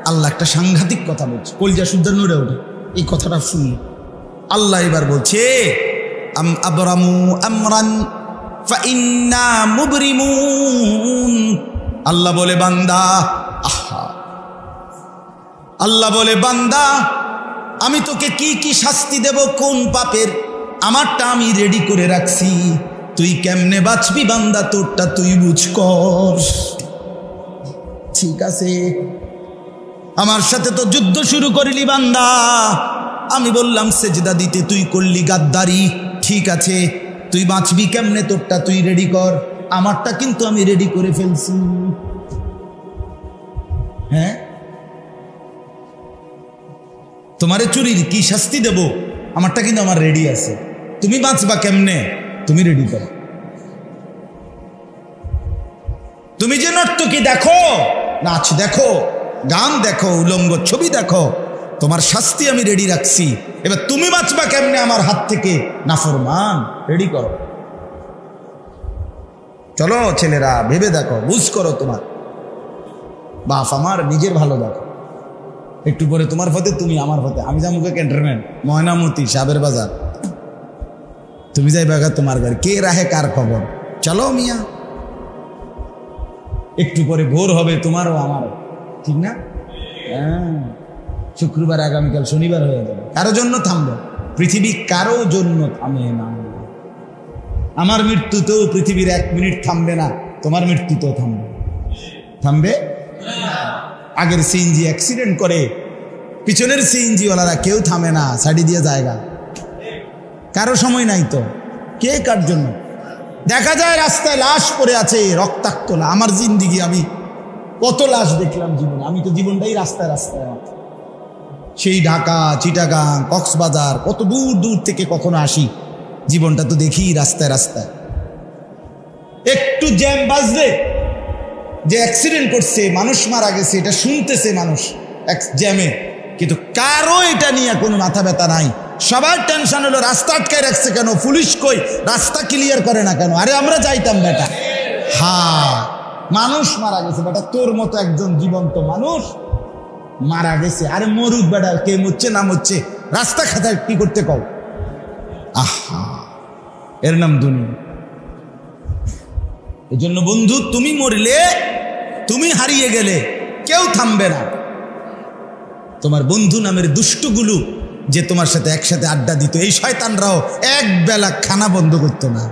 আল্লাহ একটা সাংঘাতিক কথা বলছে, কলজা শুদ্ধ নড়ে ওঠে এই কথাটা শুনলে। আল্লাহ এবার বলছে আম আবরামু আমরান ফাইন্না মুবরিমুন। আল্লাহ বলে বান্দা, আহা, আল্লাহ বলে বান্দা আমি তোকে কি কি শাস্তি দেব, কোন পাপের, আমারটা আমি রেডি করে রাখছি, তুই কেমনে বাঁচবি বান্দা তোরটা তুই বুঝ কর। ঠিক আছে, আমার সাথে তো যুদ্ধ শুরু করিলি বান্দা, আমি বললাম সেজদা দিতে, তুই করলি গাদ্দারি, ঠিক আছে, তুই বাঁচবি কেমনে তোরটা তুই রেডি কর, আমারটা কিন্তু আমি রেডি করে ফেলছি। হ্যাঁ, তোমারে চুরির কি শাস্তি দেব, আমারটা কিন্তু আমার রেডি আছে, তুমি বাঁচবা কেমনে তুমি রেডি করো। তুমি যে নর্তকী দেখো, নাচ দেখো, গান দেখো, উলঙ্গ ছবি দেখো, তোমার শাস্তি আমি রেডি রাখছি, এবার তুমি বাঁচবা কেমনে আমার হাত থেকে, নাফরমান, রেডি করো। চলো ছেলেরা ভেবে দেখো, বুঝ করো, তোমার বাপ আমার নিজের ভালো দেখো, একটু পরে তোমার পথে তুমি আমার পথে, আমি যা মুখে ক্যান্টনমেন্ট ময়নামতি সাবের বাজার, তুমি যাই বাগা তোমার ঘর, কে রাহে কার খবর, চলো মিয়া, একটু পরে ভোর হবে তোমারও আমারও, ঠিক না? হ্যাঁ, শুক্রবার আগামীকাল শনিবার হয়ে যাবে, কারো জন্য থামবে পৃথিবী, কারো জন্য থামে না। আমার মৃত্যুতেও পৃথিবীর 1 মিনিট থামবে না, তোমার মৃত্যুতেও থামবে, থামবে। আগের সিএনজি অ্যাক্সিডেন্ট করে, পিছনের সিএনজিওয়ালারা কেউ থামে না, সাইডে দিয়ে জায়গা, কারো সময় নাই তো, কে কার জন্য। দেখা যায় রাস্তায় লাশ পড়ে আছে, রক্তাক্ত না, আমার জিন্দিগি আমি কত লাশ দেখলাম জীবনে, আমি তো জীবনটাই রাস্তায় রাস্তায়, সেই ঢাকা, চিটাগাং, কক্সবাজার, কত দূর দূর থেকে কখনো আসি, জীবনটা তো দেখি রাস্তায় রাস্তায়। একটু জ্যাম বাজলে যে অ্যাক্সিডেন্ট করছে, মানুষ মারা গেছে, এটা শুনতেছে মানুষ জ্যামে, কিন্তু কারো এটা নিয়ে কোনো মাথা ব্যথা নাই। সবার টেনশন হলো রাস্তা আটকায় রাখছে কেন, পুলিশ কই, রাস্তা ক্লিয়ার করে না কেন, আরে আমরা যাইতাম বেটা। হ্যাঁ, মানুষ মারা গেছে বেটা, তোর মতো একজন জীবন্ত মানুষ মারা গেছে, আরে মরুক বেটা, কে মরছে না মরছে, রাস্তা খাতায় কি করতে কও। আহা, এর নাম দুনিয়া। এই জন্য বন্ধু, তুমি মরলে, তুমি হারিয়ে গেলে কেউ থামবে না। তোমার বন্ধু নামের দুষ্টগুলো যে তোমার সাথে একসাথে আড্ডা দিত, এই শয়তানরাও এক বেলা খানা বন্ধ করতো না।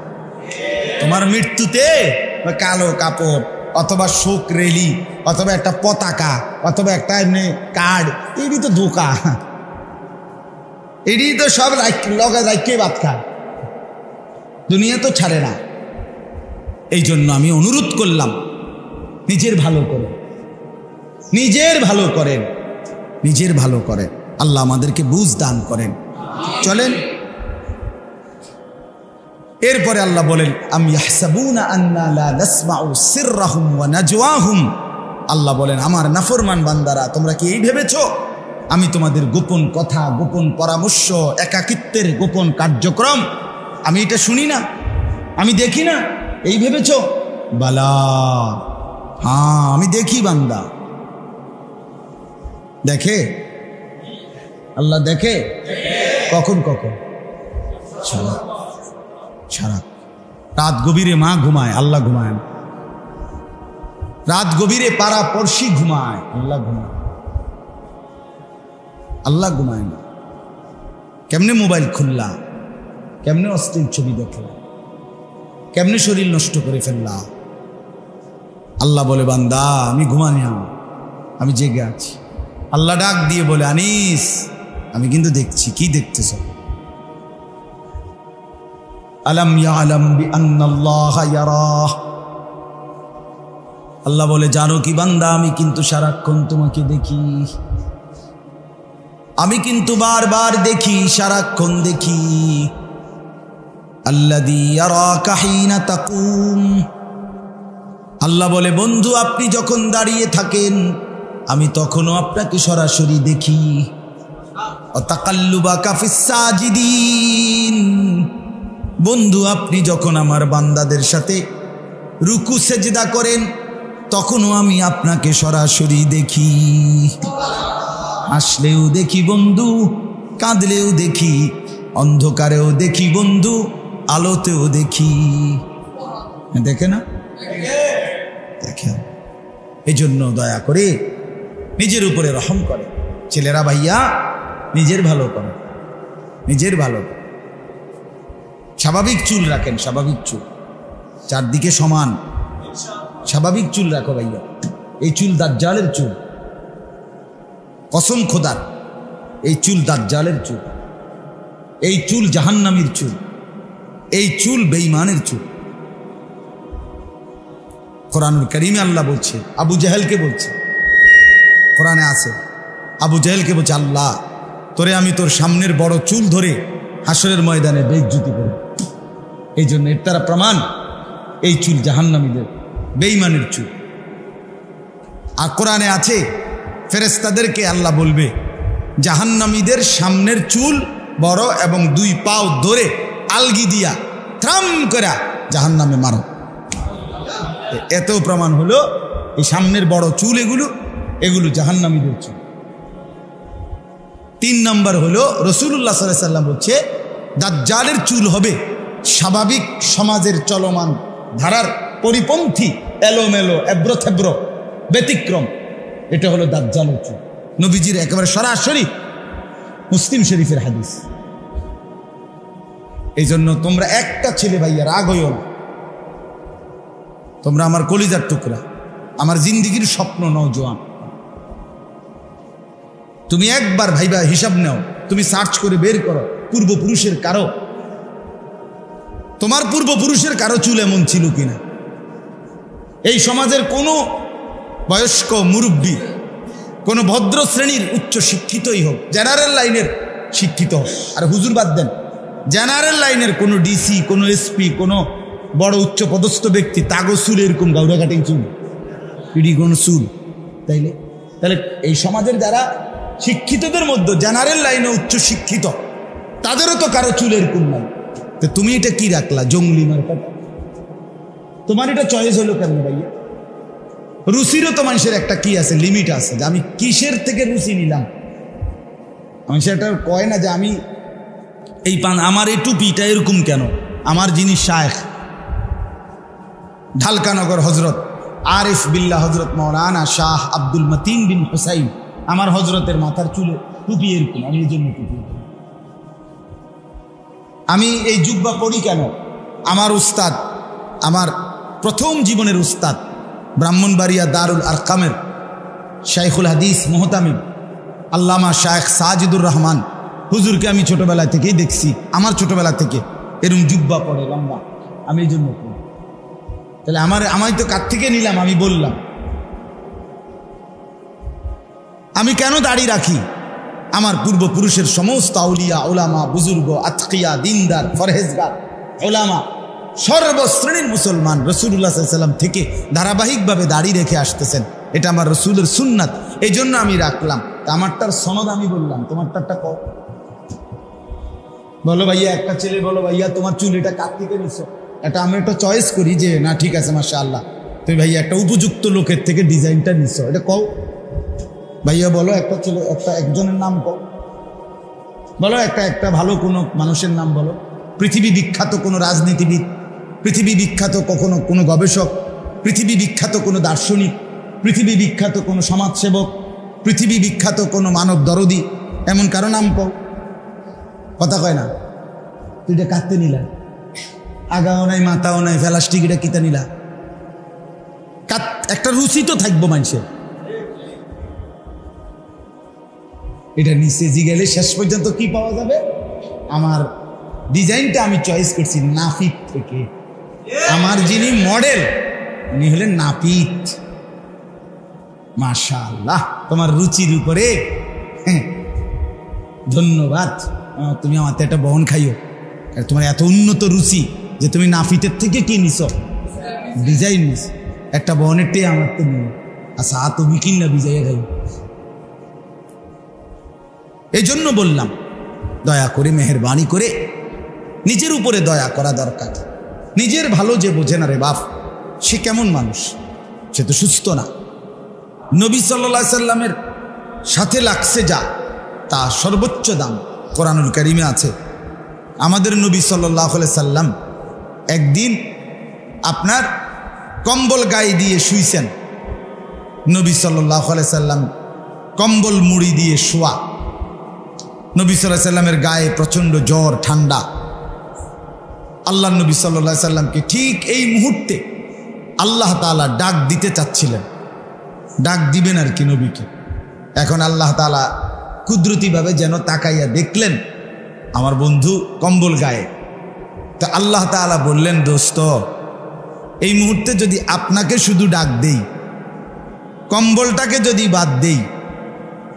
তোমার মৃত্যুতে কালো কাপড় অথবা শোক রেলি অথবা একটা পতাকা অথবা একটা এমনি কার্ড, এটি তো ধোকা, এটি তো সব লগা রাইকে বাদ খায়, দুনিয়া তো ছাড়ে না। এই জন্য আমি অনুরোধ করলাম, নিজের ভালো করে, নিজের ভালো করেন, নিজের ভালো করেন, আল্লাহ আমাদেরকে বুঝ দান করেন। চলেন এরপরে আল্লাহ বলেন আম ইয়াহসাবুনা আন্না লা নাসমাউ সিররাহুম ওয়া নাজওয়াহুম। আল্লাহ বলেন আমার নাফরমান বান্দারা, তোমরা কি এই ভেবেছো আমি তোমাদের গোপন কথা, গোপন পরামর্শ, একাকিত্বের গোপন কার্যক্রম আমি এটা শুনি না, আমি দেখি না, এই ভেবেছো? বালা, হ্যাঁ আমি দেখি। বান্দা দেখে, আল্লাহ দেখে, কখন কখন, সারা সারা রাত গভীরে মা ঘুমায়, আল্লাহ ঘুমায় না। রাত গভীরে পাড়া পড়শি ঘুমায়, আল্লাহ ঘুমায়, আল্লাহ ঘুমায় না। কেমনে মোবাইল খুললা, কেমনে অশ্লীল ছবি দেখলা, কেমনে শরীর নষ্ট করে ফেললা। আল্লাহ বলে বান্দা আমি ঘুমানি না, আমি জেগে আছি। আল্লাহ ডাক দিয়ে বলে আনিস আমি কিন্তু দেখছি। কি দেখতেছ? আলাম ইয়ালাম বিআন্নাল্লাহা ইয়ারাহ। আল্লাহ বলে জানো কি বান্দা আমি কিন্তু সারাক্ষণ তোমাকে দেখি, আমি কিন্তু বারবার দেখি, সারাক্ষণ দেখি। আল্লাযী ইয়ারাকা হিনা তাকুম। আল্লাহ বলে বন্ধু আপনি যখন দাঁড়িয়ে থাকেন আমি তখনও আপনাকে সরাসরি দেখি। তাকাল্লুবাকা ফিস সাজিদিন। বন্ধু আপনি যখন আমার বান্দাদের সাথে রুকু সেজদা করেন, তখনও আমি আপনাকে সরাসরি দেখি। হাসলেও দেখি বন্ধু, কাঁদলেও দেখি, অন্ধকারেও দেখি বন্ধু, আলোতেও দেখি। দেখে না? দেখে। এই জন্য দয়া করে নিজের উপরে রহম করে। ছেলেরা ভাইয়া নিজের ভালো করে, নিজের ভালো। স্বাভাবিক চুল রাখেন, স্বাভাবিক চুল, চারদিকে সমান স্বাভাবিক চুল রাখো ভাইয়া। এই চুল দাজ্জালের চুল, কসম খোদার, এই চুল দাজ্জালের চুল, এই চুল জাহান্নামীর চুল, এই চুল বেঈমানের চুল। কোরআনুল কারীমে আল্লাহ বলছে, আবু জাহেলকে বলছে, কোরআনে আছে, আবু জাহেলকে বলছে, আল্লাহ তোরে আমি তোর সামনের বড় চুল ধরে হাসরের ময়দানে বেইজ্জতি করব। এই জন্য এর তারা প্রমাণ, এই চুল জাহান্নামীদের, বেঈমানের চুল। আর কোরআনে আছে ফেরেশতাদেরকে আল্লাহ বলবে, জাহান্নামীদের সামনের চুল বড় এবং দুই পাও ধরে আলগি দিয়া থ্রাম করে জাহান্নামে মারো। এত প্রমাণ হলো এই সামনের বড় চুল, এগুলো জাহান্নামীদের চুল। 3 নম্বর হলো রাসূলুল্লাহ সাল্লাল্লাহু আলাইহি ওয়াসাল্লাম বলছে, দাজ্জালের চুল হবে স্বাভাবিক সমাজের চলমান ধারার পরিপন্থী, এলোমেলো, এব্রথেব্র, ব্যতিক্রম। এটা হলো দাজ্জালের চুল। নবীজির একেবারে সরাসরি মুসলিম শরীফের হাদিস। এই জন্য তোমরা একটা ছেলে ভাইয়া রাগ হইও না, তোমরা আমার কলিজার টুকরা, আমার জিন্দিগির স্বপ্ন নওজোয়ান। তুমি একবার ভাইবা হিসাব নাও, তুমি সার্চ করে বের করো পূর্বপুরুষের কারো, তোমার পূর্বপুরুষের কারো চুল এমন ছিল কিনা। এই সমাজের কোনো বয়স্ক মুরব্বী, কোনো ভদ্র শ্রেণীর উচ্চ শিক্ষিতই হোক, জেনারেল লাইনের শিক্ষিত হোক, আর হুজুর বাদ দেন, জেনারেল লাইনের কোনো ডিসি, কোনো এসপি, কোনো বড় উচ্চ পদস্থ ব্যক্তি, তাগো চুল এরকম গাউরা কাটিং চুল, পিডি কোনো চুল, তাইলে তাহলে এই সমাজের যারা শিক্ষিতদের মধ্যে জেনারেল লাইনে উচ্চ শিক্ষিত, তাদেরও তো কারো চুল এরকম নাই। তো তুমি এটা কি রাখলা, জঙ্গলি মার্কা? তোমার এটা চয়েস হলো কেন ভাইয়া? রুচিরও তো মানুষের একটা কি আছে, লিমিট আছে, যে আমি কিসের থেকে রুচি নিলাম। আমি সেটা কয় না যে আমি এই আমার এই টুপিটা এরকম কেন। আমার যিনি শায়েখ ঢালকানগর হজরত আরিফ বিল্লাহ হজরত মৌলানা শাহ আব্দুল মতিন বিন হুসাইন, আমার হজরতের মাথার চুলে টুপি এরকম, আমি এই জন্য টুপি। আমি এই জুব্বা পড়ি কেন? আমার উস্তাদ, আমার প্রথম জীবনের উস্তাদ ব্রাহ্মণবাড়িয়া দারুল আরকামের শাইখুল হাদিস মুহতামিম আল্লামা শায়েখ সাজিদুর রহমান হুজুরকে আমি ছোটবেলা থেকেই দেখছি। আমার ছোটবেলা থেকে এরকম জুব্বা পড়ে লম্বা, আমি এই জন্য পড়ি। তাহলে আমায় তো কার থেকে নিলাম? আমি বললাম আমি কেন দাড়ি রাখি? আমার পূর্বপুরুষের সমস্ত আউলিয়া, ওলামা, বুজুর্গ, আতকিয়া, দিনদার, ফরহেজগার, ওলামা, সর্বশ্রেণীর মুসলমান রাসূলুল্লাহ সাল্লাল্লাহু আলাইহি ওয়াসাল্লাম থেকে ধারাবাহিকভাবে দাড়ি রেখে আসতেছেন। এটা আমার রাসূলের সুন্নাত, এই জন্য আমি রাখলাম। আমারটার সনদ আমি বললাম, তোমারটারটা কও। বলো ভাইয়া, একটা ছেলে বলো ভাইয়া তোমার চুল এটা কার থেকে নিছো? এটা আমি একটা চয়েস করি যে না ঠিক আছে মাশাআল্লাহ, তুমি ভাইয়া একটা উপযুক্ত লোকের থেকে ডিজাইনটা নিছো, এটা কও। ভাইয়া বলো একটা ছেলে, একজনের নাম কও, বলো একটা ভালো কোনো মানুষের নাম বলো, পৃথিবী বিখ্যাত কোনো রাজনীতিবিদ, পৃথিবী বিখ্যাত কোনো গবেষক, পৃথিবী বিখ্যাত কোনো দার্শনিক, পৃথিবী বিখ্যাত কোনো সমাজসেবক, পৃথিবী বিখ্যাত কোনো মানব দরদি, এমন কারো নাম কও। কথা কয় না। তুই এটা কাটতে নিলা, আগাও নাই মাথাও নাই, প্লাস্টিক, এটা কিতা নিলা? একটা রুচি তো থাকবো মানুষের। এটা নিচে গেলে শেষ পর্যন্ত কি পাওয়া যাবে? আমার ডিজাইনটা আমি চয়েস করছি নাপিত থেকে। আমার যিনি মডেল উনি হলেন নাপিত। মাশাআল্লাহ, তোমার রুচির উপরে ধন্যবাদ। তুমি আমার একটা বহন খাইও, তোমার এত উন্নত রুচি যে তুমি নাপিতের থেকে কি নিছ? ডিজাইন নিছ। একটা বহনের টেয়ে আমার তো নিও, আচ্ছা তুমি কিনা বিজাইয়া খাই। এই জন্য বললাম দয়া করে, মেহেরবানি করে নিজের উপরে দয়া করা দরকার। নিজের ভালো যে বোঝে না রে বাপ, সে কেমন মানুষ? সে তো সুস্থ না। নবী সাল্লাল্লাহু আলাইহি সাল্লামের সাথে লাগছে যা, তা সর্বোচ্চ দাম। কোরআনুল কারীমে আছে, আমাদের নবী সাল্লাল্লাহু আলাইহি সাল্লাম একদিন আপনার কম্বল গায়ে দিয়ে শুইছেন। নবী সাল্লাল্লাহু আলাইহি সাল্লাম কম্বল মুড়ি দিয়ে শোয়া। নবী সাল্লাল্লাহু আলাইহি সাল্লামের গায়ে প্রচণ্ড জ্বর, ঠান্ডা। আল্লাহ নবী সাল্লাল্লাহু আলাইহি সাল্লামকে ঠিক এই মুহূর্তে আল্লাহ তাআলা ডাক দিতে চাচ্ছিলেন, ডাক দিবেন আর কি নবীকে। এখন আল্লাহ তাআলা কুদরতিভাবে যেন তাকাইয়া দেখলেন আমার বন্ধু কম্বল গায়ে। তা আল্লাহ তাআলা বললেন, দোস্ত, এই মুহূর্তে যদি আপনাকে শুধু ডাক দেই, কম্বলটাকে যদি বাদ দেই,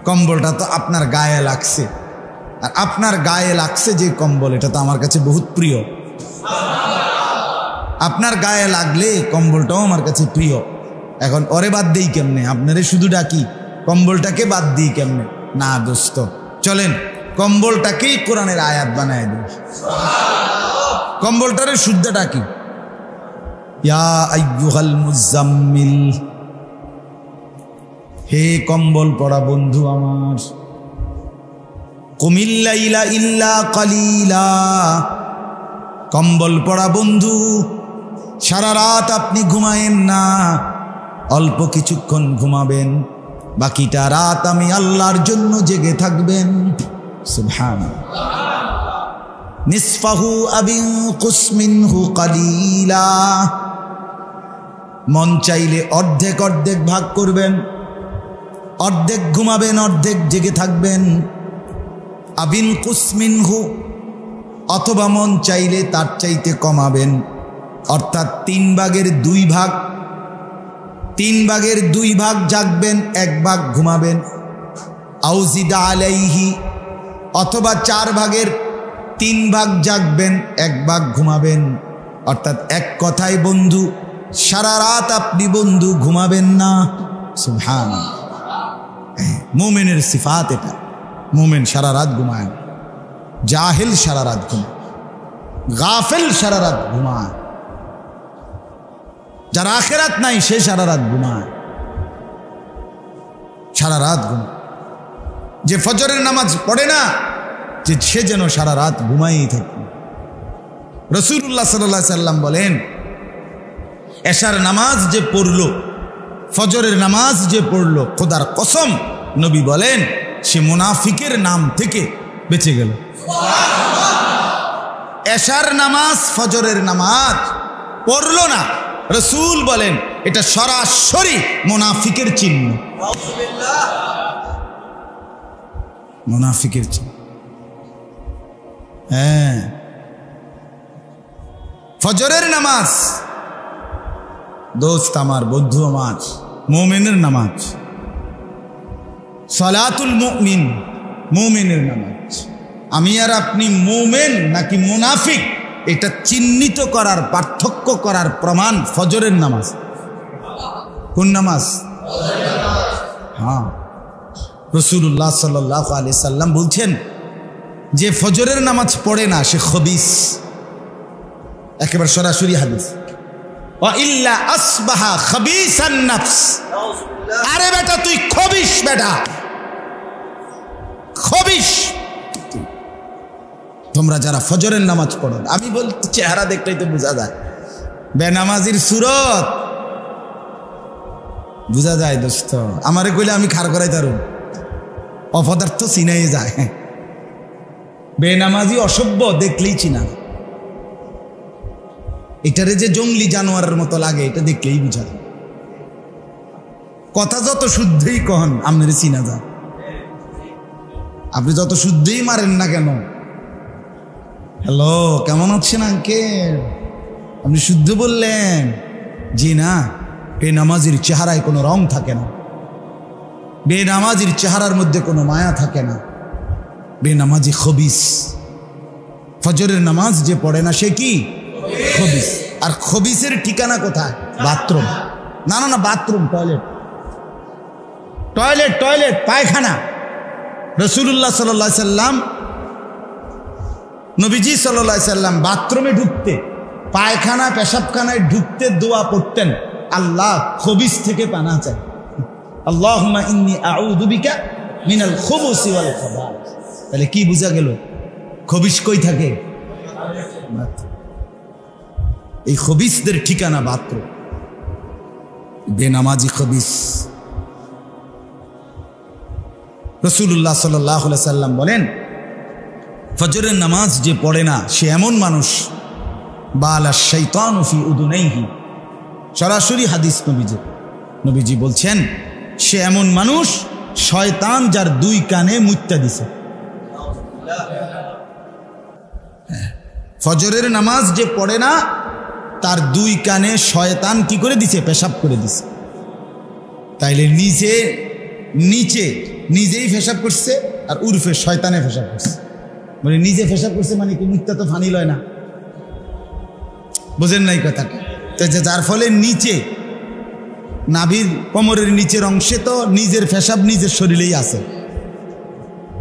কম্বলটা তো আপনার গায়ে লাগছে, আর আপনার গায়ে লাগছে যে কম্বল, এটা তো আমার কাছে বহুত প্রিয়। আপনার গায়ে লাগলে কম্বলটাও আমার কাছে প্রিয়। এখন ওরে বাদ দেই কেমনে? আপনারে শুধু ডাকি, কম্বলটাকে বাদ দিই কেমনে? না দোস্ত, চলেন কম্বলটাকেই কোরআনের আয়াত বানায় দিই। কম্বলটারে শুদ্ধ ডাকি, ইয়া আইয়ুহাল মুজাম্মিল, হে কম্বল পরা বন্ধু আমার, কুমিল লাইলা ইল্লা কালিলা, কম্বল পরা বন্ধু সারা রাত আপনি ঘুমায়েন না, অল্প কিছুক্ষণ ঘুমাবেন, বাকিটা রাত আমি আল্লাহর জন্য জেগে থাকবেন। সুবহানাল্লাহ। নিসফাহু আবিনকুস মিনহু কালিলা, মন চাইলে অর্ধেক অর্ধেক ভাগ করবেন, অর্ধেক ঘুমাবেন, অর্ধেক জেগে থাকবেন। আবিনকুস মিনহু, অথবা মন চাইলে তার চাইতে কমাবেন, অর্থাৎ 3 ভাগের 2 ভাগ, 3 ভাগের 2 ভাগ জাগবেন, 1 ভাগ ঘুমাবেন। আউজিদ আলাইহি, অথবা 4 ভাগের 3 ভাগ জাগবেন, 1 ভাগ ঘুমাবেন। অর্থাৎ এক কথায় বন্ধু, সারা রাত আপনি বন্ধু ঘুমাবেন না। সুবহানাল্লাহ। মুমিনের সিফাত এটা। মুমিন সারা রাত ঘুমায়, জাহিল সারা রাত ঘুমায়, গাফিল সারা রাত ঘুমায়, যার আখিরাত নাই সে সারা রাত ঘুমায়, সারা রাত ঘুমায়। যে ফজরের নামাজ পড়ে না, যে সে যেন সারা রাত ঘুমাই থাকে। রাসূলুল্লাহ সাল্লাল্লাহু আলাইহি সাল্লাম বলেন, এশার নামাজ যে পড়ল, ফজরের নামাজ যে পড়ল, খোদার কসম, নবী বলেন সে মুনাফিকের নাম থেকে বেঁচে গেল। এশার নামাজ, ফজরের নামাজ পড়ল না, রাসূল বলেন এটা সরাসরি মুনাফিকের চিহ্ন। মুনাফিকের চিহ্ন। হ্যাঁ, ফজরের নামাজ দোস্ত আমার, বন্ধু আমার, মুমিনের নামাজ। সালাতুল মুমিন, মুমিনের নামাজ। আমি আর আপনি মুমিন নাকি মুনাফিক, এটা চিহ্নিত করার, পার্থক্য করার প্রমাণ ফজরের নামাজ। কোন নামাজ? হ্যাঁ, রাসূলুল্লাহ সাল্লাল্লাহু আলাইহি সাল্লাম বলছেন, যে ফজরের নামাজ পড়ে না সে খবিস। একেবারে সরাসরি হাদিস। ওয়া ইল্লা আসবাহা খাবিসান নাফস। আরে বেটা তুই খবিস, বেটা খবিস। তোমরা যারা ফজরের নামাজ পড়ো, আমি বলতে চেহারা দেখলেই তো বোঝা যায়, বেনামাজির সুরত বোঝা যায় দোস্ত। আমারে কইলে আমি খাড় করাই তার অপদার্থ চিনাই যায়। বেনামাজি অসভ্য দেখলেই চিনা। এটারে যে জঙ্গলি জানোয়ারের মতো লাগে এটা দেখলেই বুঝা যায়। কথা যত শুদ্ধই কহন, আপনার চিনা যায়। আপনি যত শুদ্ধই মারেন না কেন, হ্যালো কেমন আছেন আঙ্কেল, আপনি শুদ্ধ বললেন, জি না, বেনামাজির চেহারায় কোনো রং থাকে না, বেনামাজির চেহারার মধ্যে কোনো মায়া থাকে না। বেনামাজি খবিস। ফজরের নামাজ যে পড়ে না সে কি? খবিস। আর খবিসের ঠিকানা কোথায়? বাথরুম। না না না, বাথরুম, টয়লেট, টয়লেট, টয়লেট, পায়খানা। রাসূলুল্লাহ সাল্লাল্লাহু আলাইহি সাল্লাম, নবীজি সাল্লাল্লাহু আলাইহি সাল্লাম বাথরুমে ঢুকতে, পায়খানা পেশাবখানায় ঢুকতে দোয়া পড়তেন, আল্লাহ খবিস থেকে পানা চাই, আল্লাহুম্মা ইন্নী আউযু বিকা মিনাল খুবুসি ওয়াল খাবাইস। তাহলে কি বোঝা গেল? খবিস কই থাকে? এই খবিসদের ঠিকানা বাথরুম, বেনামাজি খবিস। রাসূলুল্লাহ সাল্লাল্লাহু আলাইহি সাল্লাম বলেন, ফজরের নামাজ যে পড়ে না সে এমন মানুষ, বালা শাইতানু ফি উদুনাইহি, সরাসরি হাদিস নবীজি বলছেন সে এমন মানুষ শয়তান যার দুই কানে মুত্তা দিছে। ফজরের নামাজ যে পড়ে না তার দুই কানে শয়তান কি করে দিছে? পেশাব করে দিছে। তাইলে নিজেই পেশাব করছে আর উর্ফে শয়তানে পেশাব করছে। মানে নিজে পেশাব করছে মানে কি মিথ্যা তো ফানি লয় না, বোঝেন নাই কথাটা? তো যার ফলে নিচে নাভির কোমরের নিচের অংশে তো নিজের পেশাব নিজের শরীরেই আছে,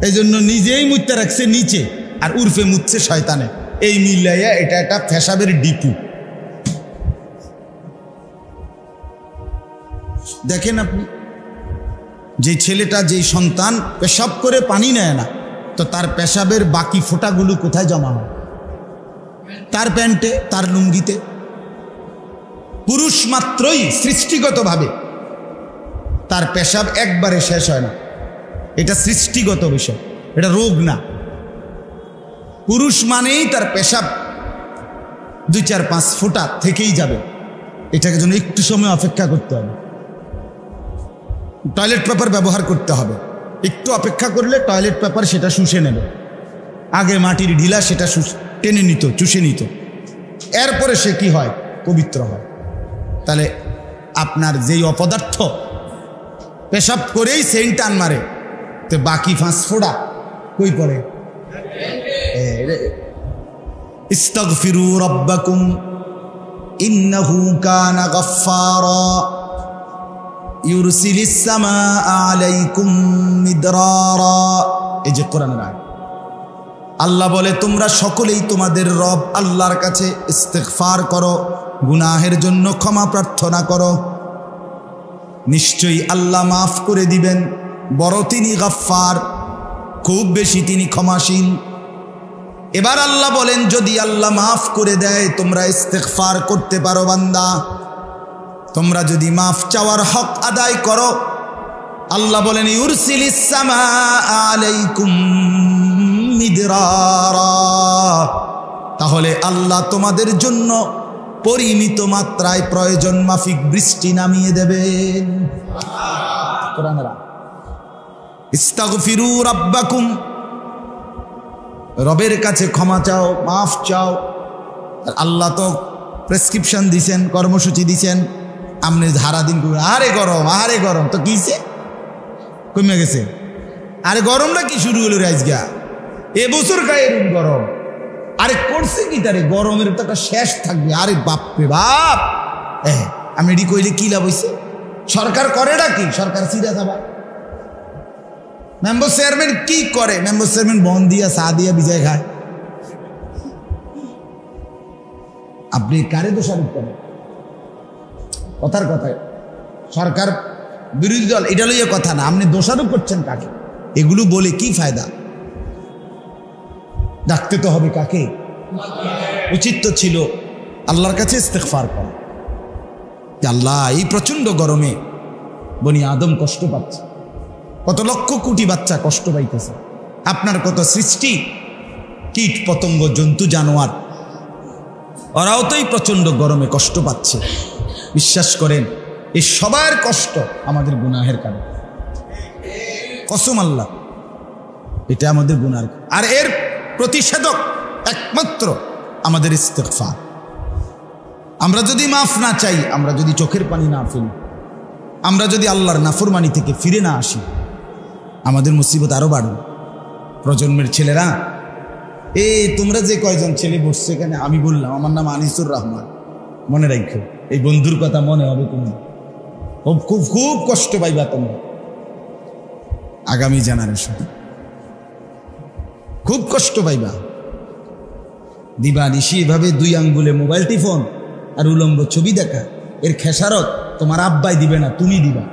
এই জন্য নিজেই মুত্তা রাখছে নিচে আর উর্ফে মুতছে শয়তানে। এই মিলাইয়া এটা একটা পেশাবের ডিপু। দেখেন আপনি, যে ছেলেটা যেই সন্তান পেশাব করে পানি নেয় না, তো তার পেশাবের বাকি ফোঁটাগুলো কোথায় জমা হয়? তার প্যান্টে, তার লুঙ্গিতে। পুরুষ মাত্রই সৃষ্টিগতভাবে তার পেশাব একবারে শেষ হয় না, এটা সৃষ্টিগত বিষয়, এটা রোগ না। পুরুষ মানেই তার পেশাব 2-4-5 ফোঁটা থেকেই যাবে, এটাকে জন্য একটু সময় অপেক্ষা করতে হবে। টয়লেট পেপার ব্যবহার করতে হবে, একটু অপেক্ষা করলে টয়লেট পেপার সেটা শুষে নেবে। আগে মাটির ঢিলা সেটা টেনে নিত, চুষে নিত, এরপরে সে কি হয়? পবিত্র হয়। তাহলে আপনার যেই অপদার্থ পেশাব করেই সেন্ট টান মারে, তো বাকি 5 ফোঁটা কই পড়ে? ইস্তাগফিরু রাব্বাকুম ইন্নাহু কানা গাফফারা ইউরসিলিস সামাআ আলাইকুম মিদরারা। এই যে কোরআনের আয়াত, আল্লাহ বলে তোমরা সকলেই তোমাদের রব আল্লাহর কাছে ইস্তিগফার করো, গুনাহের জন্য ক্ষমা প্রার্থনা করো, নিশ্চয়ই আল্লাহ মাফ করে দিবেন, বড় তিনি গাফফার, খুব বেশি তিনি ক্ষমাশীল। এবার আল্লাহ বলেন যদি আল্লাহ মাফ করে দেয় তোমরা ইস্তিগফার করতে পারো বান্দা, তোমরা যদি মাফ চাওয়ার হক আদায় করো, আল্লাহ বলেন ইউরসিলিস সামাআ আলাইকুম মিদরারা, তাহলে আল্লাহ তোমাদের জন্য পরিমিত মাত্রায় প্রয়োজন মাফিক বৃষ্টি নামিয়ে দেবেন। ইস্তাগফিরু রাব্বাকুম, রবের কাছে ক্ষমা চাও, মাফ চাও। আল্লাহ তো প্রেসক্রিপশন দিছেন, কর্মসূচি দিছেন, আপনি ধারা দিন আরে গরম তো কিছে কমে গেছে, আরে গরমটা কি শুরু হলো রাইজগা এবছর গায়ে গরম, আরে করছে কি তারে গরমের তো একটা শেষ থাকবে। আরে বাপরে বাপ, আমি এটি কইলে কি লাভ হইছে? সরকার করেটা কি? সরকার সিরিয়াস আবার মেম্বার চেয়ারম্যান কি করে? মেম্বার চেয়ারম্যান বন দিয়া চা দিয়া বিজয় খায়। আপনি কারে দোষারোপ করেন? কথার কথায় সরকার বিরোধী দল এটা লইয়া কথা না, আপনি দোষারোপ করছেন কাকে? এগুলো বলে কি ফায়দা? ডাকতে তো হবে কাকে? উচিত তো ছিল আল্লাহর কাছে ইস্তিগফার করা। আল্লাহ এই প্রচন্ড গরমে বনি আদম কষ্ট পাচ্ছে, কত লক্ষ কোটি বাচ্চা কষ্ট পাইতেছে, আপনার কত সৃষ্টি, কীট পতঙ্গ, জন্তু জানোয়ার, ওরাও তো এই প্রচন্ড গরমে কষ্ট পাচ্ছে। বিশ্বাস করেন এই সবার কষ্ট আমাদের গুনাহের কারণে, কসম আল্লাহ, এটা আমাদের গুনার। আর এর প্রতিষেধক একমাত্র আমাদের ইস্তিগফার। আমরা যদি মাফ না চাই, আমরা যদি চোখের পানি না ফেলি, আমরা যদি আল্লাহর নাফরমানি থেকে ফিরে না আসি, আমাদের মুসিবত আরো বাড়বে। প্রজন্মের ছেলেরা, তোমরা যে কয়জন ছেলে বসছে এখানে, আমি বললাম আমার নাম আনিসুর রহমান, মনে রাখো, এই বন্ধুর কথা মনে হবে তুমি, খুব খুব কষ্ট পাইবা তোমরা আগামী জেনারেশন, খুব কষ্ট পাইবা। দিবা নিশি এভাবে 2 আঙ্গুলে মোবাইল টিফোন আর উলম্ব ছবি দেখা, এর খেসারত তোমার আব্বাই দিবে না, তুমি দিবা।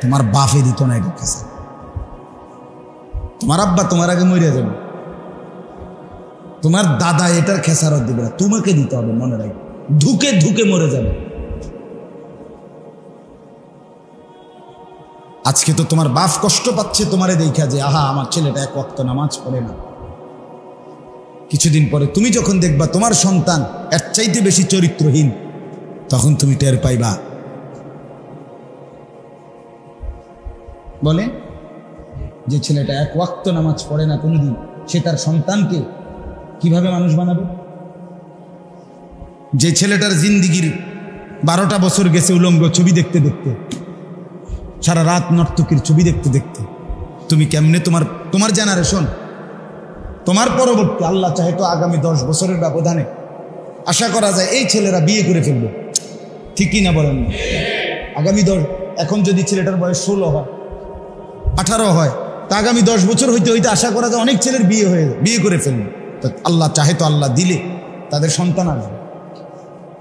তোমার বাপে দিত না এটা খেসারত। তোমার আব্বা তোমার আগে মরে যাবে, তোমার দাদা এটার খেসারত দিবে না, তোমাকে দিতে হবে। মনে রাখবে, ধুকে ধুকে মরে যাবে। আজকে তো তোমার বাপ কষ্ট পাচ্ছে তোমারে দেখা, যে আহা আমার ছেলেটা এক ওয়াক্ত নামাজ পড়ে না। কিছুদিন পরে তুমি যখন দেখবা তোমার সন্তান এর চাইতে বেশি চরিত্রহীন, তখন তুমি টের পাইবা। বলে যে ছেলেটা এক ওয়াক্ত নামাজ পড়ে না কোনোদিন, সে তার সন্তানকে কিভাবে মানুষ বানাবে? যে ছেলেটার জিন্দিগির 12টা বছর গেছে উলঙ্গ ছবি দেখতে দেখতে, সারা রাত নর্তকীর ছবি দেখতে দেখতে, তুমি কেমনে তোমার জেনারেশন, তোমার পরবর্তী, আল্লাহ চাহে তো আগামী 10 বছরের ব্যবধানে আশা করা যায় এই ছেলেরা বিয়ে করে ফেলবে। ঠিকই না বলেন? আগামী 10, এখন যদি ছেলেটার বয়স 16 হয়, 18 হয়, তা আগামী 10 বছর হইতে হইতে আশা করা যায় অনেক ছেলের বিয়ে করে ফেলবে। তো আল্লাহ চাহে তো আল্লাহ দিলে তাদের সন্তান আসবে।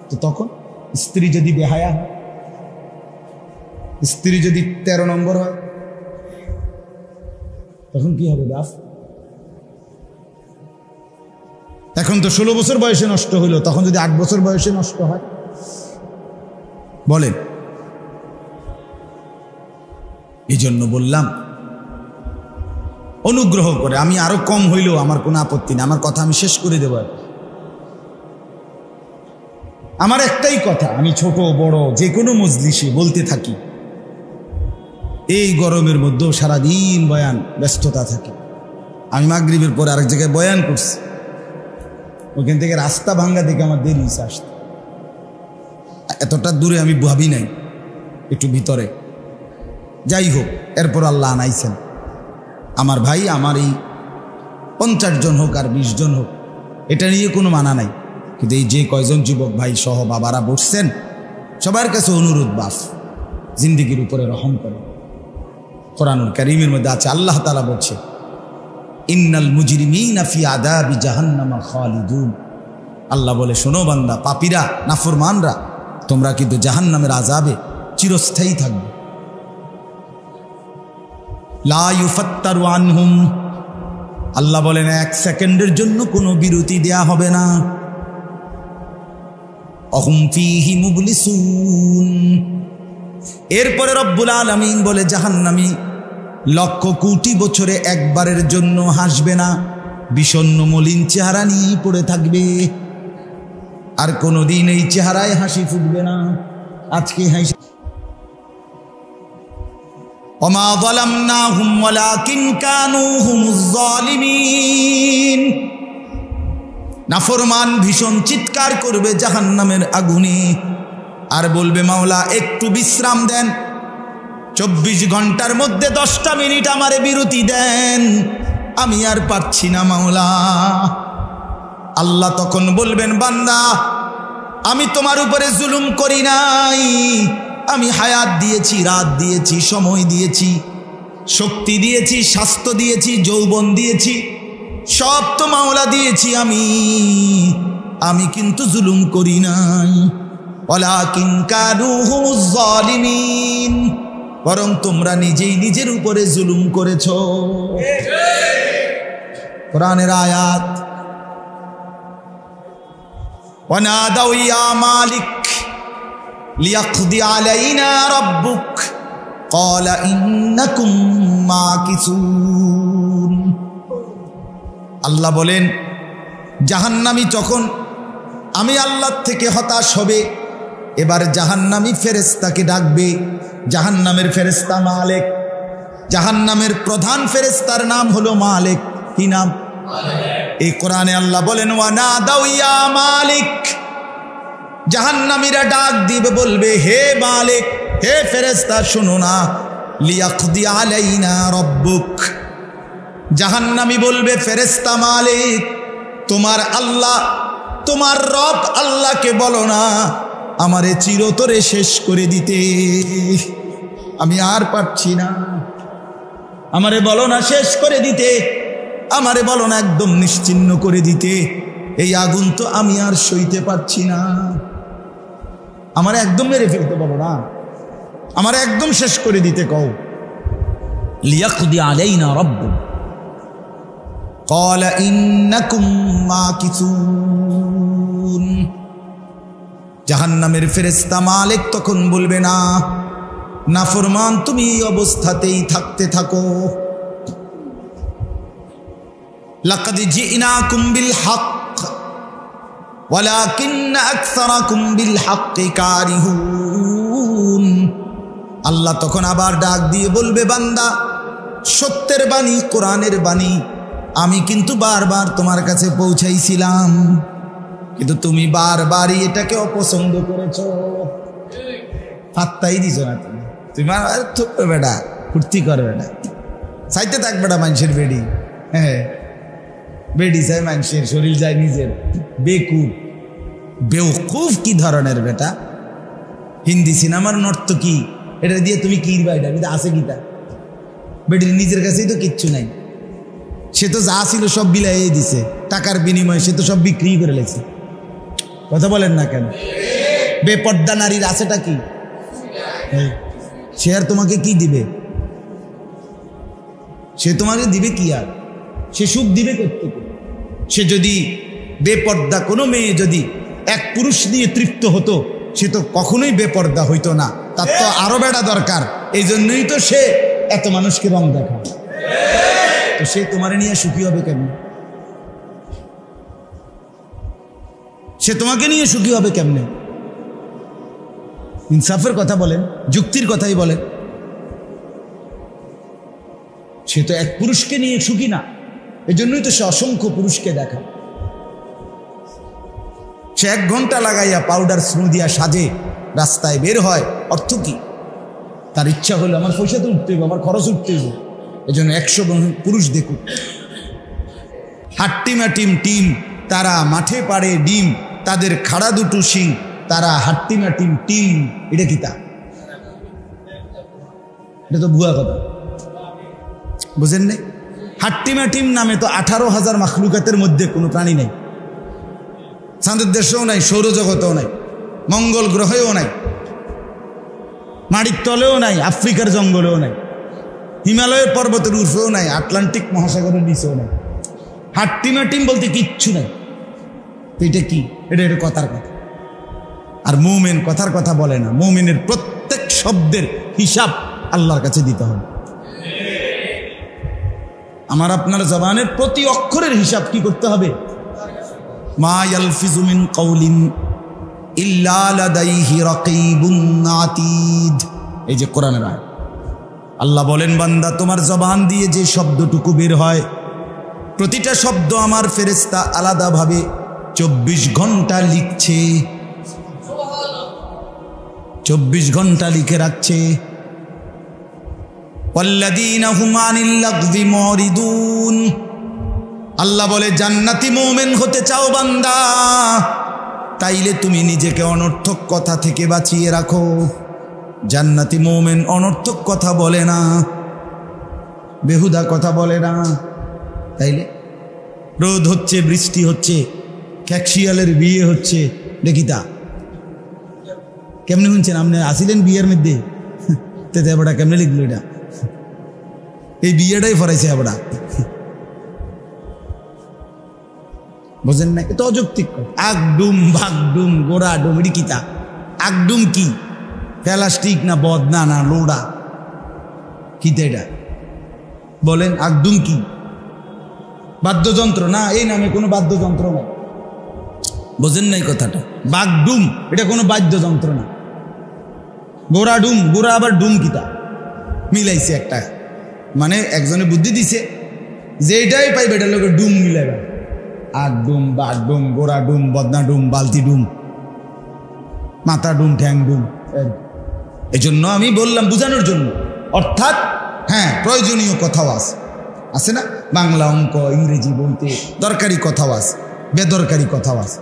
তো তখন স্ত্রী যদি বেহায়া হয়, স্ত্রী যদি 13 নম্বর হয়, তখন কি হবে বাপ? এখন তো 16 বছর বয়সে নষ্ট হইল, তখন যদি 8 বছর বয়সে নষ্ট হয়, বলেন। এই জন্য বললাম, অনুগ্রহ করে, আমি আরো কম হইলেও আমার কোনো আপত্তি নেই, আমার কথা আমি শেষ করে দেব। আমার একটাই কথা, আমি ছোট বড় যে কোনো মজলিসে বলতে থাকি, এই গরমের মধ্যেও সারাদিন বয়ান ব্যস্ততা থাকে। আমি মাগরিবের পরে আরেক জায়গায় বয়ান করছি, ওখান থেকে রাস্তা ভাঙ্গা থেকে আমার দেরি হয়েছে আসতে। এতটা দূরে আমি ভাবি নাই, একটু ভিতরে। যাই হোক, এরপর আল্লাহ আনাইছেন। আমার ভাই, আমার এই 50 জন হোক আর 20 জন হোক, এটা নিয়ে কোনো মানা নাই, কিন্তু এই যে কয়জন যুবক ভাই সহ বাবারা বসছেন, সবার কাছে অনুরোধ, বাপ জিন্দিগির উপরে রহম করে। কোরআনুল কারীমের মধ্যে আছে, আল্লাহ তাআলা বলছে, ইন্নাল মুজরিমিনা ফি আযাবি জাহান্নামা খালিদুন। আল্লাহ বলে, শোনো বান্দা, পাপীরা, নাফরমানরা, তোমরা কিন্তু জাহান্নামের আযাবে চিরস্থায়ী থাকবে। লা ইউফাত্তারু আনহুম, আল্লাহ বলেন 1 সেকেন্ডের জন্য কোনো বিরতি দেয়া হবে না। অহুম ফীহি মুবলিসুন। এরপরে রব্বুল আলামিন বলে, জাহান্নামী লক্ষ কোটি বছরে একবারের জন্য হাসবে না, বিষণ্ণ মলিন চেহারা নিয়ে পড়ে থাকবে, আর কোনোদিন এই চেহারায় হাসি ফুটবে না। আজকে হাসি। ওমা যালামনাহুম ওয়ালাকিন কানু হুমুজ যালিমিন। নাফরমান ভীষণ চিৎকার করবে জাহান্নামের আগুনে, আর বলবে, মাওলা একটু বিশ্রাম দেন, 24 ঘন্টার মধ্যে 10টা মিনিট আমারে বিরতি দেন, আমি আর পারছি না মাওলা। আল্লাহ তখন বলবেন, বান্দা, আমি তোমার উপরে জুলুম করি নাই, আমি হায়াত দিয়েছি, রাত দিয়েছি, সময় দিয়েছি, শক্তি দিয়েছি, স্বাস্থ্য দিয়েছি, যৌবন দিয়েছি, সব তো মাওলা দিয়েছি আমি কিন্তু জুলুম করি নাই। ওয়ালাকিন কানু হুমুজ যালিমিন, বরং তোমরা নিজেই নিজের উপরে জুলুম করেছ। কোরআনের আয়াত, ওয়ানাদাউ ইয়া মালিক লিয়াকদি আলাইনা রাব্বুক ক্বালা ইন্নাকুম মাকিসুন। আল্লাহ বলেন, জাহান্নামী যখন আমি আল্লাহর থেকে হতাশ হবে, এবার জাহান্নামী ফেরেশতাকে ডাকবে। জাহান্নামের ফেরেশতা মালিক, জাহান্নামের প্রধান ফেরেশতার নাম হলো মালিক। কি নাম? এই কোরআনে আল্লাহ বলেন, ওয়ানাদাউ ইয়া মালিক, জাহান্নামীরা ডাক দিবে, বলবে, হে মালিক, হে ফেরেশতা শোনো না, লিয়াকদি আলাইনা রাব্বুক। জাহান্নামী বলবে, ফেরেশতা মালিক, তোমার আল্লাহ, তোমার রব আল্লাহকে বলো না আমারে চিরতরে শেষ করে দিতে, আমি আর পারছি না, আমারে বলো না শেষ করে দিতে, আমারে বলো না একদম নিশ্চিহ্ন করে দিতে, এই আগুন তো আমি আর সইতে পারছি না। আমার একদম মেরে ফেলতে বলো না, আমার একদম শেষ করে দিতে কও। লিয়াকদি আলাইনা রাব্বুনা ক্বালা ইন্নাকুম মাকিসুন। জাহান্নামের ফেরেশতা মালিক তখন বলবে, না নাফরমান, তুমি এই অবস্থাতেই থাকতে থাকো। লাকাদ জিনাকুম বিল হক ওয়ালাকিন্না আকসারাকুম বিল হক্কি কারিহুন। আল্লাহ তখন আবার ডাক দিয়ে বলবে, বান্দা সত্যের বাণী, কোরআনের বাণী আমি কিন্তু বারবার তোমার কাছে পৌঁছাইছিলাম, কিন্তু তুমি বারবারই এটাকে অপছন্দ করেছো, পাত্তাই দিছো না। তুমি থুপবে বেটা, ফুর্তি করবে না, চাইতে থাক বেটা মানুষের বেডি। হ্যাঁ, বেডি চাই মানুষের, শরীর যায় নিজের। বেকুব বেউকুফ কি ধরনের বেটা! হিন্দি সিনেমার নর্তকী, এটা দিয়ে তুমি কি এটা আছে গীতা? বেডির নিজের কাছেই তো কিচ্ছু নাই, সে তো যা ছিল সব বিলাইয়ে দিছে, টাকার বিনিময়ে সে তো সব বিক্রি করে লেছে। কথা বলেন না কেন? বেপর্দা নারীর আছেটা কি? সে আর তোমাকে কি দিবে? সে তোমাকে দিবে কি? আর সে সুখ দিবে করতে? সে যদি বেপর্দা কোনো মেয়ে যদি এক পুরুষ নিয়ে তৃপ্ত হতো, সে তো কখনোই বেপর্দা হইতো না, তার তো আরো বেড়া দরকার। এই জন্যই তো সে এত মানুষকে রং দেখা। তো সে তোমার নিয়ে সুখী হবে কেমন? সে তোমাকে নিয়ে সুখী হবে কেমনে? ইনসাফের কথা বলেন, যুক্তির কথাই বলেন। সে তো এক পুরুষকে নিয়ে সুখী না, এই জন্যই তো সে অসংখ্য পুরুষকে দেখা। সে 1 ঘন্টা লাগাইয়া পাউডার স্নো দিয়া সাজে রাস্তায় বের হয়, অর্থ কি? তার ইচ্ছা হলো আমার পয়সা তো উঠতে হবে, আমার খরচ উঠতে হবে, এই জন্য 100 পুরুষ দেখুক। হাট্টিমাটিম টিম, তারা মাঠে পাড়ে ডিম, তাদের খাড়া দুটো শিং, তারা হাট্টিমাটিম টিম। এটা কি তা? এটা তো ভুয়া কথা, বুঝেন নাই? হাট্টিমাটিম নামে তো 18,000 মাখলুকাতের মধ্যে কোনো প্রাণী নেই। চাঁদের দেশেও নাই, সৌরজগতেও নাই, মঙ্গল গ্রহেও নাই, মাটির তলেও নাই, আফ্রিকার জঙ্গলেও নাই, হিমালয়ের পর্বতের উর্ফেও নাই, আটলান্টিক মহাসাগরের নিচেও নাই। হাট্টিমাটিম বলতে কিচ্ছু নাই। তো এটা কি? এটা কথার কথা। আর মুমিন কথার কথা বলে না, মুমিনের প্রত্যেক শব্দের হিসাব আল্লাহর কাছে দিতে হবে। আমার আপনার জবানের প্রতি অক্ষরের হিসাব কি করতে হবে? মা ইয়ালফিজু মিন কাউলিন ইল্লা লাদাইহি রাকিবুন আতীদ। এই যে কোরআনের আয়াত, আল্লাহ বলেন, বান্দা তোমার জবান দিয়ে যে শব্দটুকু বের হয়, প্রতিটা শব্দ আমার ফেরেশতা আলাদাভাবে 24 ঘন্টা লিখছে, 24 ঘন্টা লিখে রাখছে। ওয়াল্লাযীনা হুম আনিল লাগযি মুরিদুন। আল্লাহ বলে, জান্নাতি মুমিন হতে চাও বান্দা, তাইলে তুমি নিজেকে অনর্থক কথা থেকে বাঁচিয়ে রাখো। জান্নাতি মুমিন অনর্থক কথা বলে না, বেহুদা কথা বলে না। তাইলে রোদ হচ্ছে, বৃষ্টি হচ্ছে, ক্যাকশিয়ালের বিয়ে হচ্ছে, দেখিতা কেমনে শুনছেন? আপনি আসিলেন বিয়ের মধ্যে, তেতে আবড়া কেমনে লিখলো এটা? এই বিয়েটাই ফরাইছে আবড়া, বুঝেন না? এটা অযৌক্তিক। আগডুম ভাগডুম গোড়া ডুম, এটি কিতা? আগডুম কি? প্লাস্টিক না বদনা না লোড়া? কিতা এটা বলেন? আগডুম কি? বাদ্যযন্ত্র না? এই নামে কোনো বাদ্যযন্ত্র না, বোঝেন নাই কথাটা? বাগডুম এটা কোনো বাদ্যযন্ত্র না। গোড়া ডুম, গোড়া আবার ডুম কিতা? মিলাইছে একটা, মানে একজনে বুদ্ধি দিছে যে এটাই পাইবে, এটার লোকের ডুম মিলাইবে। আগডুম, বাগডুম, গোড়া ডুম, বদনা ডুম, বালতি ডুম, মাথা ডুম, ঠ্যাং ডুম। এই জন্য আমি বললাম বোঝানোর জন্য। অর্থাৎ হ্যাঁ, প্রয়োজনীয় কথাও আছে না? বাংলা, অঙ্ক, ইংরেজি বলতে দরকারি কথাও আছে, বেদরকারি কথাও আছে।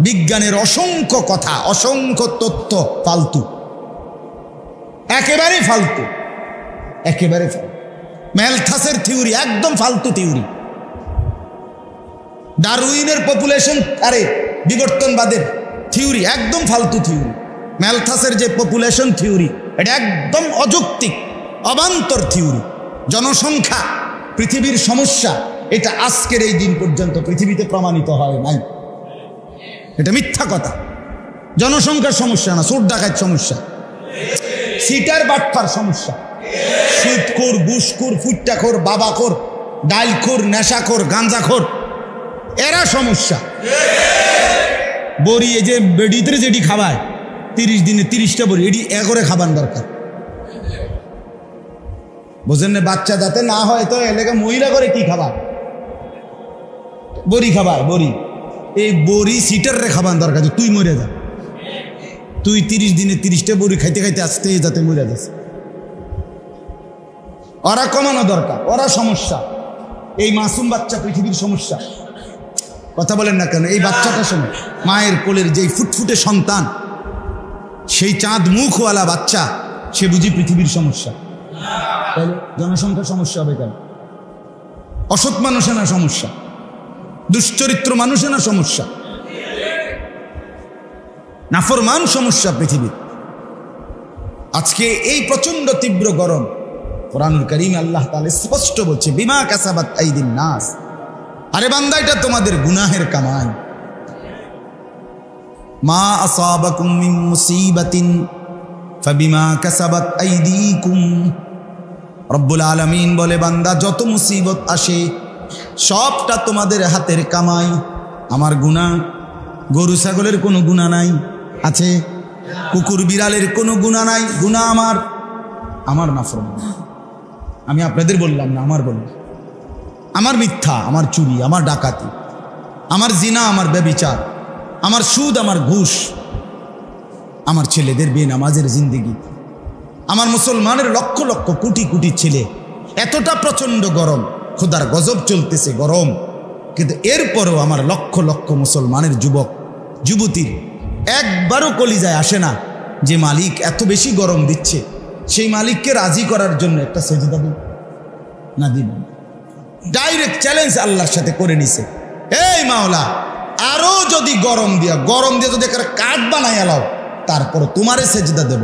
বিজ্ঞানের অসংখ্য কথা, অসংখ্য তথ্য ফালতু, একেবারে ফালতু, একেবারে ফালতু। ম্যালথাসের থিওরি একদম ফালতু থিওরি। ডারউইনের পপুলেশন আরে বিবর্তনবাদের থিওরি একদম ফালতু থিওরি। ম্যালথাসের যে পপুলেশন থিওরি, এটা একদম অযৌক্তিক, অবান্তর থিওরি। জনসংখ্যা পৃথিবীর সমস্যা, এটা আজকের এই দিন পর্যন্ত পৃথিবীতে প্রমাণিত হয় নাই। এটা মিথ্যা কথা। জনসংখ্যার সমস্যা না, চোর ডাকাত সমস্যা, সিটার বাটপার সমস্যা, সুদখোর, ঘুষখোর, ফুট্টাখোর, বাবাখোর, ডাইলখোর, নেশাখোর, গাঁজাখোর, এরা সমস্যা। বড়ি এই যে বেডিতে যেটি খাবায় 30 দিনে 30টা বড়ি, এটি করে খাবার দরকার, বোঝেন না? বাচ্চা যাতে না হয় তো এলাকা মহিলা করে কি খাবার, বড়ি খাবায়, বড়ি। এই বড়ি সিটারে খাবার দরকার, তুই মরে যা, তুই 30 দিনে 30টা বড়ি খাইতে খাইতে আসতে যাতে মরে যাস। ওরা কমানো দরকার, ওরা সমস্যা। এই মাসুম বাচ্চা পৃথিবীর সমস্যা। কথা বলেন না কেন? এই বাচ্চাটা সময় মায়ের কোলের যেই ফুটফুটে সন্তান, সেই চাঁদ মুখওয়ালা বাচ্চা, সে বুঝি পৃথিবীর সমস্যা? তাহলে জনসংখ্যার সমস্যা হবে কেন? অসৎ মানুষের না সমস্যা, দুশ্চরিত্র মানুষের না সমস্যা, নাফরমান সমস্যা পৃথিবী। আজকে এই প্রচন্ড তীব্র গরম, কোরআনুল কারীমে আল্লাহ তাআলা স্পষ্ট বলছে, বিমা কাসাবাত আইদিন নাস, আরে বান্দা এটা তোমাদের গুনাহের কামাই। মা আসাবাকুম মিন মুসিবাতিন ফাবিমা কাসাবাত আইদিকুম। রব্বুল আলামিন বলে, বান্দা যত মুসিবত আসে সবটা তোমাদের হাতের কামাই। আমার গুনাহ, গরু ছাগলের কোনো গুনাহ নাই, আছে? কুকুর বিড়ালের কোনো গুনাহ নাই, গুনাহ আমার নাফরমানি। আমি আপনাদের বললাম না, আমার বললাম, আমার মিথ্যা, আমার চুরি, আমার ডাকাতি, আমার জিনা, আমার ব্যভিচার, আমার সুদ, আমার ঘুষ, আমার ছেলেদের বেনামাজের জিন্দেগি, আমার মুসলমানের লক্ষ লক্ষ কোটি কোটি ছেলে। এতটা প্রচন্ড গরম, খোদার গজব চলতেছে, গরম, কিন্তু এরপরও আমার লক্ষ লক্ষ মুসলমানের যুবক যুবতীর একবারও কলিজায় আসে না যে মালিক এত বেশি গরম দিচ্ছে, সেই মালিককে রাজি করার জন্য একটা সেজদা দিন না দিন। ডাইরেক্ট চ্যালেঞ্জ আল্লাহর সাথে করে নিছে, এই মাওলা আরো যদি গরম দিয়ে যদি একটা কাঠ বানাই এলাও, তারপর তোমারে সেজদা দেব,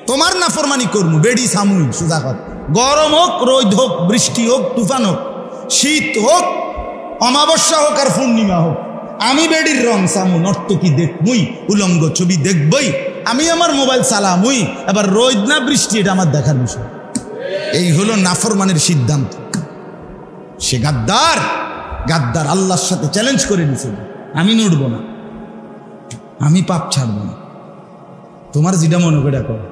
তোমার নাফরমানি করবো, বেডি সামুই। সোজা কথা, গরম হোক, রোদ হোক, বৃষ্টি হোক, তুফান হোক, শীত হোক, অমাবস্যা হোক আর পূর্ণিমা হোক, আমি বেডির রং সামু, নর্তকী দেখবই, উলঙ্গ ছবি দেখবই, আমি আমার মোবাইল চালামুই। এবার রোদ না বৃষ্টি এটা আমার দেখার বিষয়। এই হলো নাফরমানের সিদ্ধান্ত। সে গাদ্দার, গাদ্দার আল্লাহর সাথে চ্যালেঞ্জ করে নিছে, আমি নড়ব না, আমি পাপ ছাড়ব না, তোমার যেটা মনে করে করো।